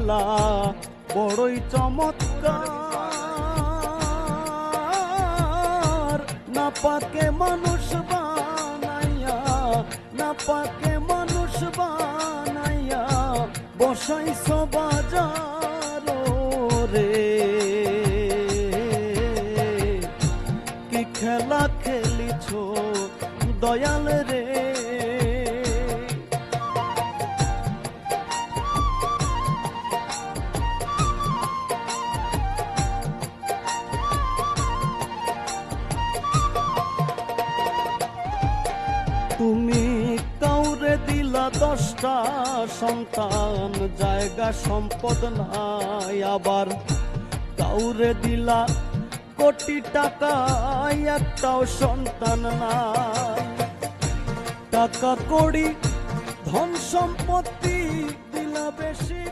খেলা বড়ই চমৎকার। না পাকে মানুষ বানাইয়া, না পাকে মানুষ বানাইয়া বসাইছ বাজার রে। কি খেলা খেলিছ দয়াল রে। তুমি কাউরে দিলা 10টা সন্তান, জায়গা সম্পদ নাই। আবার কাউরে দিলা কোটি টাকা, একটাও সন্তান নাই। টাকা কড়ি ধন সম্পত্তি দিলা বেশি।